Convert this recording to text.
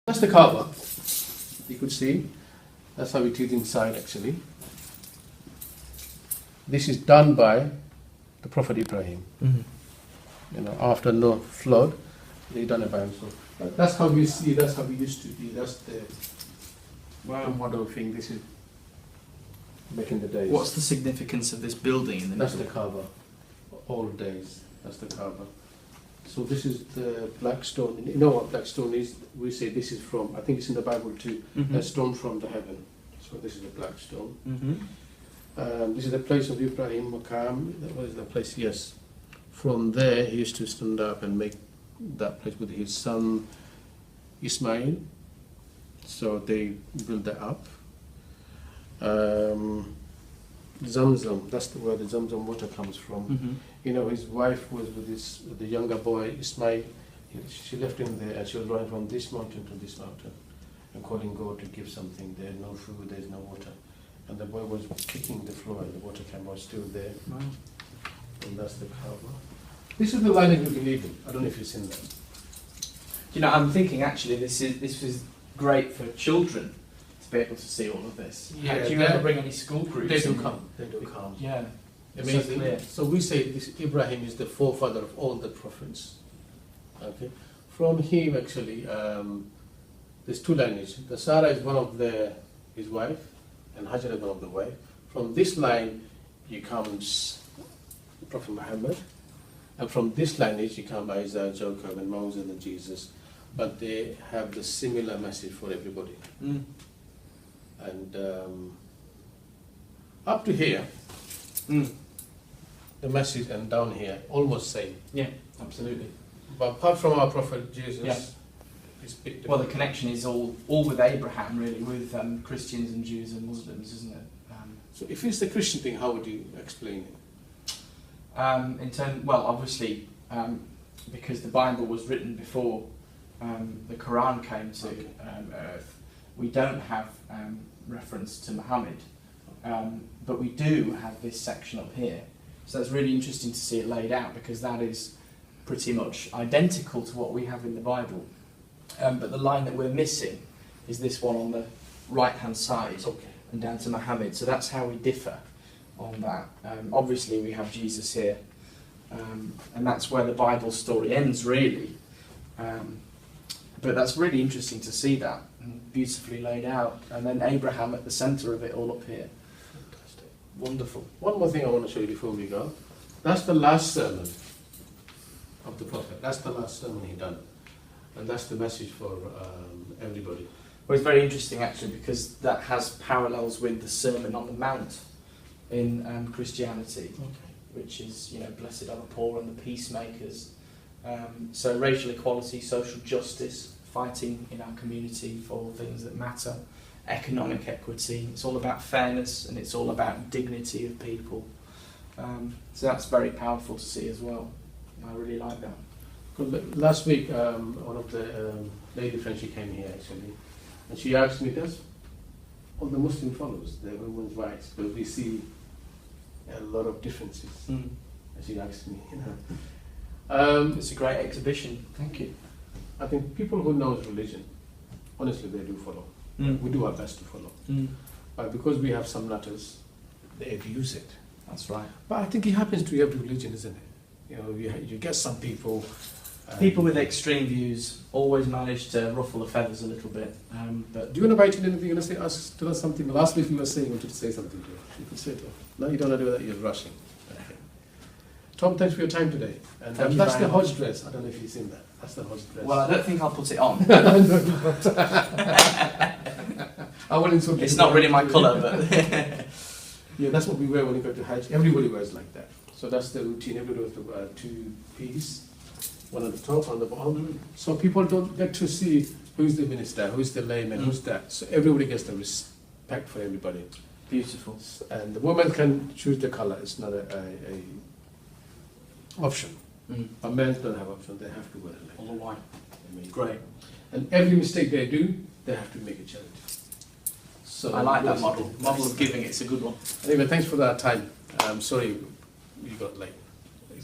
That's the Kaaba. You could see. That's how it is inside actually. This is done by the Prophet Ibrahim. You know, after no flood, they done it by himself. That's how we see. That's how we used to be. That's the model thing. This is back in the days. What's the significance of this building in the That's middle? the Kaaba. Old days. That's the Kaaba. So this is the black stone. You know what black stone is? We say this is from, I think it's in the Bible too, a stone from the heaven. So this is the black stone. This is the place of Ibrahim, Maqam. What is the place? Yes. From there, he used to stand up and make that place with his son Ismail. So they built that up. Zamzam, that's where the Zamzam water comes from. You know, his wife was with the younger boy Ismail. She left him there, and she was running from this mountain to this mountain and calling God to give something. There's no food, there's no water. And the boy was kicking the floor, and the water came out still there. Wow. And that's the Kaaba. This is the lineage we believe in. I don't know if you've seen that. You know, I'm thinking actually this is great for children to be able to see all of this. Yeah, Do you ever bring any school groups? They do in? come. They do come. Yeah. Amazing. So, So we say this Ibrahim is the forefather of all the prophets. Okay. From him actually, there's two lineages. The Sarah is one of his wife, and Hajar is one of the wife. From this line, he comes Prophet Muhammad, and from this lineage, he comes Isaiah, Jacob, and Moses and Jesus. But they have the similar message for everybody. And up to here, the message, and down here, almost same. Yeah, absolutely. But apart from our Prophet Jesus, it's a bit different. Well, the connection is all with Abraham, really, with Christians and Jews and Muslims, isn't it? So if it's the Christian thing, how would you explain it? Obviously, because the Bible was written before the Quran came to earth, we don't have reference to Muhammad, but we do have this section up here. So it's really interesting to see it laid out, because that is pretty much identical to what we have in the Bible. But the line that we're missing is this one on the right-hand side, and down to Muhammad. So that's how we differ on that. Obviously, we have Jesus here, and that's where the Bible story ends, really. But that's really interesting to see that, beautifully laid out. And then Abraham at the centre of it all up here. Fantastic. Wonderful. One more thing I want to show you before we go. That's the last sermon of the Prophet. That's the last sermon he done. And that's the message for everybody. Well, it's very interesting, actually, because that has parallels with the Sermon on the Mount in Christianity, which is, you know, blessed are the poor and the peacemakers. So racial equality, social justice, fighting in our community for things that matter, economic equity. It's all about fairness, and it's all about dignity of people. So that's very powerful to see as well. I really like that. Last week, one of the lady friends, she came here actually, and she asked me, does all the Muslim follows the women's rights, but we see a lot of differences. And she asked me, you know. It's a great exhibition. Thank you. I think people who knows religion, honestly, they do follow. We do our best to follow. But because we have some nutters, they abuse it. That's right. But I think it happens to every religion, isn't it? You know, you get some people. People with extreme views always manage to ruffle the feathers a little bit. But do you want to bite in anything? You want to say, tell us something? Last week you were saying you wanted to say something to us. You could say it. No, you don't want to do that. You're rushing. Okay. Tom, thanks for your time today. And that's the Hajj dress. I don't know if you've seen that. That's the Hajj dress. Well, I don't think I'll put it on. I wouldn't insult you. It's not really my colour, but yeah, that's what we wear when we go to Hajj. Everybody wears like that. So that's the routine. Everybody wears the two-piece, one at the top, one at the bottom. So people don't get to see who's the minister, who's the layman, who's that. So everybody gets the respect for everybody. Beautiful. And the woman can choose the color. It's not a option. But men don't have option. They have to wear it. All the white. Great. And every mistake they do, they have to make a charity. So I like that model. Model of giving. It's a good one. Anyway, thanks for that time. I'm sorry you got late.